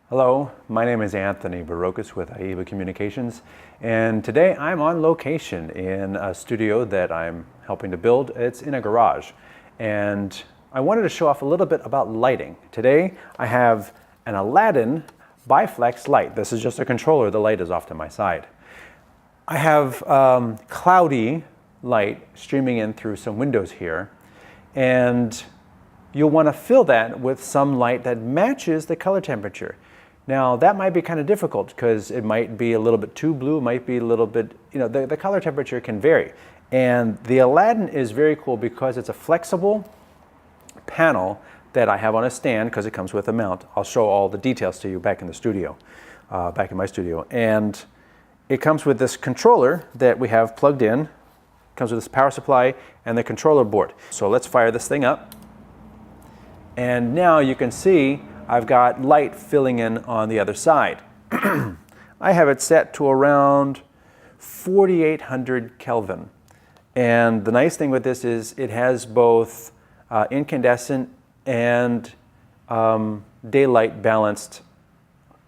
Hello, my name is Anthony Barocas with AIBA Communications, and today I'm on location in a studio that I'm helping to build. It's in a garage, and I wanted to show off a little bit about lighting. Today I have an Alladin Bi-Flex light. This is just a controller. The light is off to my side. I have cloudy light streaming in through some windows here, and you'll want to fill that with some light that matches the color temperature. Now that might be kind of difficult because it might be a little bit too blue, might be a little bit, the color temperature can vary. And the Aladdin is very cool because it's a flexible panel that I have on a stand because it comes with a mount. I'll show all the details to you back in the studio, back in my studio. And it comes with this controller that we have plugged in. It comes with this power supply and the controller board. So let's fire this thing up. And now you can see I've got light filling in on the other side. I have it set to around 4,800 Kelvin. And the nice thing with this is it has both incandescent and daylight balanced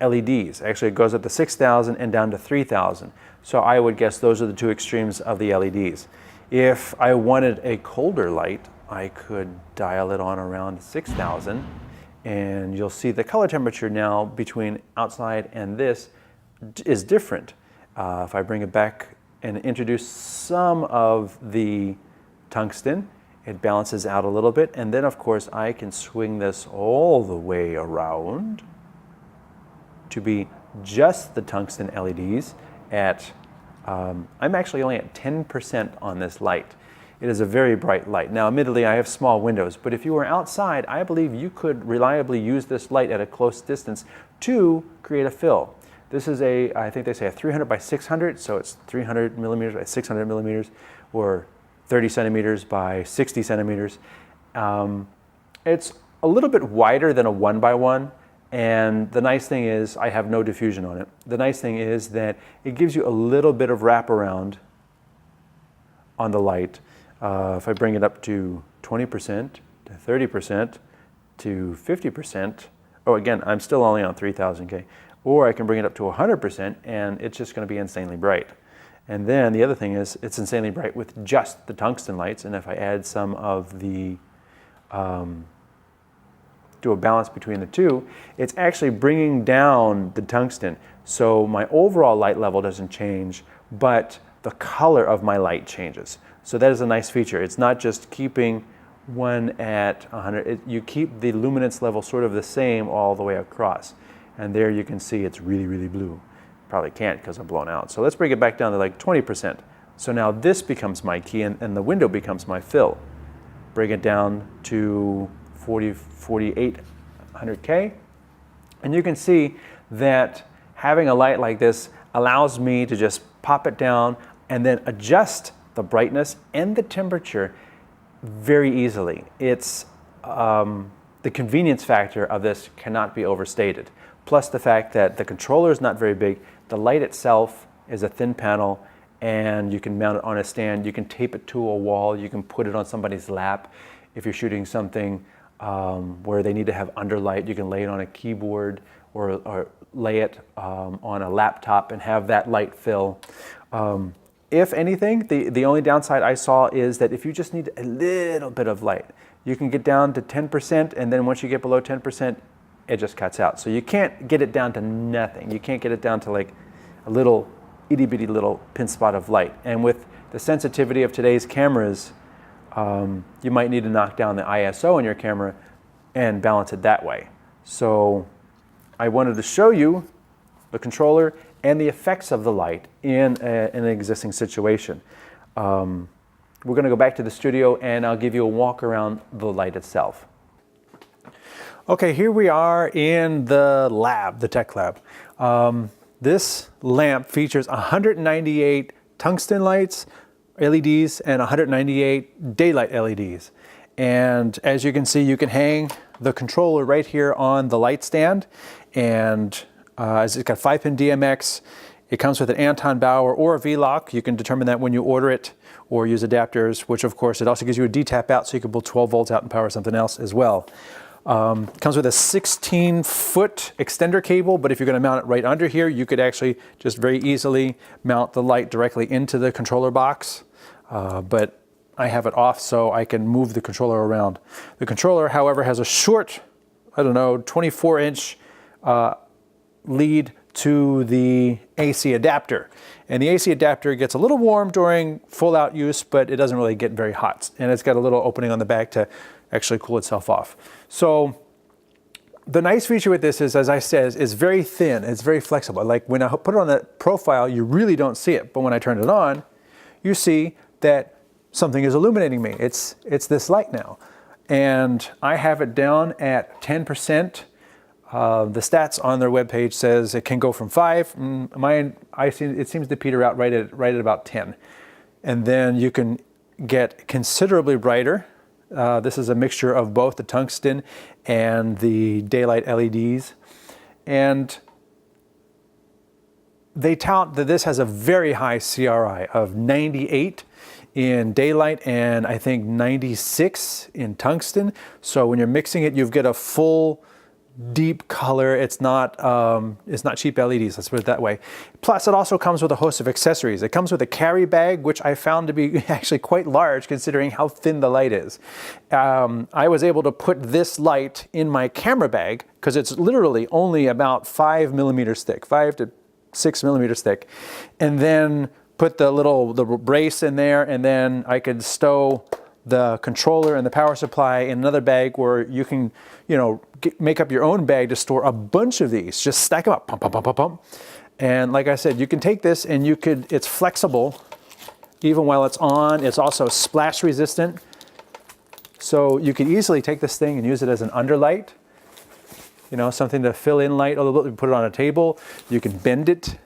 LEDs. Actually, it goes up to 6,000 and down to 3,000. So I would guess those are the two extremes of the LEDs. If I wanted a colder light, I could dial it on around 6,000. And you'll see the color temperature now between outside and this is different. If I bring it back and introduce some of the tungsten, it balances out a little bit. And then of course I can swing this all the way around to be just the tungsten LEDs at, I'm actually only at 10% on this light. It is a very bright light. Now, admittedly, I have small windows, but if you were outside, I believe you could reliably use this light at a close distance to create a fill. This is I think they say a 300 by 600, so it's 300 millimeters by 600 millimeters, or 30 centimeters by 60 centimeters. It's a little bit wider than a 1x1, and the nice thing is I have no diffusion on it. The nice thing is that it gives you a little bit of wraparound on the light. If I bring it up to 20%, to 30%, to 50%, oh, again, I'm still only on 3,000 K, or I can bring it up to 100% and it's just going to be insanely bright. And then the other thing is it's insanely bright with just the tungsten lights, and if I add some of the, do a balance between the two, it's actually bringing down the tungsten. So my overall light level doesn't change, but the color of my light changes. So that is a nice feature. It's not just keeping one at 100. You keep the luminance level sort of the same all the way across. And there you can see it's really, really blue. Probably can't because I'm blown out. So let's bring it back down to like 20%. So now this becomes my key and the window becomes my fill. Bring it down to 4,800K. And you can see that having a light like this allows me to just pop it down and then adjust the brightness and the temperature very easily. It's the convenience factor of this cannot be overstated. Plus the fact that the controller is not very big, the light itself is a thin panel, and you can mount it on a stand, you can tape it to a wall, you can put it on somebody's lap. If you're shooting something where they need to have underlight, you can lay it on a keyboard or lay it on a laptop and have that light fill. If anything, the only downside I saw is that if you just need a little bit of light, you can get down to 10%, and then once you get below 10%, it just cuts out. So you can't get it down to nothing. You can't get it down to like a little itty bitty little pin spot of light. And with the sensitivity of today's cameras, you might need to knock down the ISO in your camera and balance it that way. So I wanted to show you the controller and the effects of the light in an existing situation. We're going to go back to the studio and I'll give you a walk around the light itself. Okay, here we are in the lab, the tech lab. This lamp features 198 tungsten lights, LEDs, and 198 daylight LEDs. And as you can see, you can hang the controller right here on the light stand, and it's got 5-pin DMX. It comes with an Anton Bauer or a V-lock. You can determine that when you order it, or use adapters, which of course it also gives you a D-tap out so you can pull 12 volts out and power something else as well. Comes with a 16-foot extender cable, but if you're going to mount it right under here, you could actually just very easily mount the light directly into the controller box. But I have it off so I can move the controller around. The controller, however, has a short, I don't know, 24-inch lead to the AC adapter. And the AC adapter gets a little warm during full out use, but it doesn't really get very hot. And it's got a little opening on the back to actually cool itself off. So the nice feature with this is, as I said, it's very thin, it's very flexible. Like when I put it on the profile, you really don't see it. But when I turn it on, you see that something is illuminating me. It's this light now. And I have it down at 10%. The stats on their webpage says it can go from 5. It seems to peter out right at about 10. And then you can get considerably brighter. This is a mixture of both the tungsten and the daylight LEDs. And they tout that this has a very high CRI of 98 in daylight and I think 96 in tungsten. So when you're mixing it, you get a full deep color. It's not cheap LEDs, let's put it that way. Plus it also comes with a host of accessories. It comes with a carry bag, which I found to be actually quite large considering how thin the light is. I was able to put this light in my camera bag because it's literally only about 5 millimeters thick, 5 to 6 millimeters thick. And then put the brace in there, and then I could stow the controller and the power supply in another bag where you can, make up your own bag to store a bunch of these. Just stack them up, pump, pump, pump, pump, pump. And like I said, you can take this and it's flexible even while it's on. It's also splash resistant. So you could easily take this thing and use it as an underlight, something to fill in light. Although you put it on a table, you can bend it,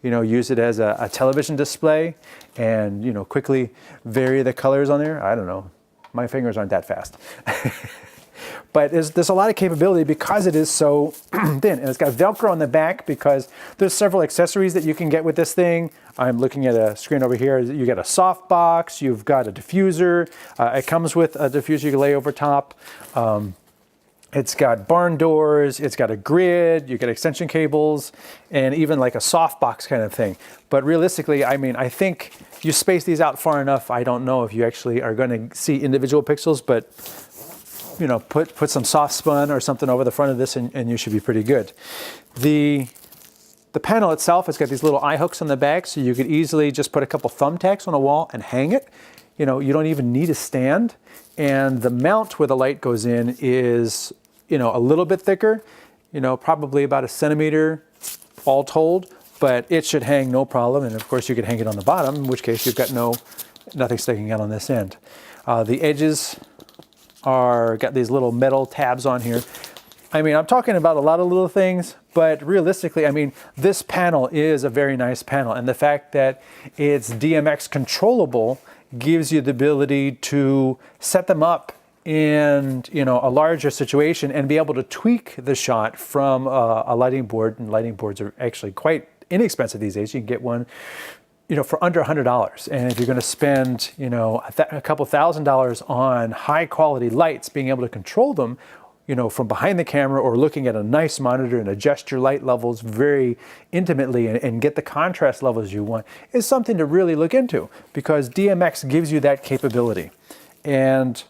use it as a television display and, quickly vary the colors on there. I don't know. My fingers aren't that fast. But there's a lot of capability because it is so thin. And it's got Velcro on the back because there's several accessories that you can get with this thing. I'm looking at a screen over here. You get a soft box. You've got a diffuser. It comes with a diffuser you can lay over top. It's got barn doors, it's got a grid, you get extension cables, and even like a softbox kind of thing. But realistically, I think you space these out far enough, I don't know if you actually are going to see individual pixels, but put some soft spun or something over the front of this and you should be pretty good. The panel itself has got these little eye hooks on the back, so you could easily just put a couple thumbtacks on a wall and hang it. You don't even need a stand. And the mount where the light goes in is a little bit thicker, probably about 1 centimeter all told, but it should hang no problem. And of course you could hang it on the bottom, in which case you've got nothing sticking out on this end. The edges got these little metal tabs on here. I'm talking about a lot of little things, but realistically, this panel is a very nice panel. And the fact that it's DMX controllable gives you the ability to set them up in a larger situation and be able to tweak the shot from a lighting board. And lighting boards are actually quite inexpensive these days. You can get one for under $100. And if you're going to spend a couple $1,000s on high quality lights, being able to control them from behind the camera or looking at a nice monitor and adjust your light levels very intimately and get the contrast levels you want is something to really look into, because DMX gives you that capability. And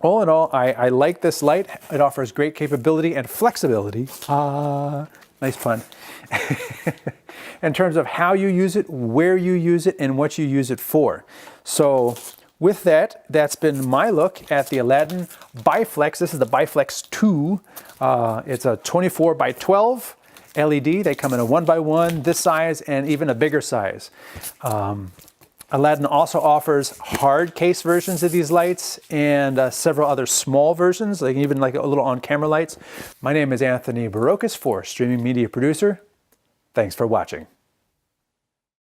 all in all, I like this light. It offers great capability and flexibility. Nice pun. In terms of how you use it, where you use it, and what you use it for. So with that, that's been my look at the Alladin Bi-Flex. This is the Bi-Flex II. It's a 24 by 12 LED. They come in a 1x1, this size, and even a bigger size. Alladin also offers hard case versions of these lights and several other small versions, like even like a little on-camera lights. My name is Anthony Barocas for Streaming Media Producer. Thanks for watching.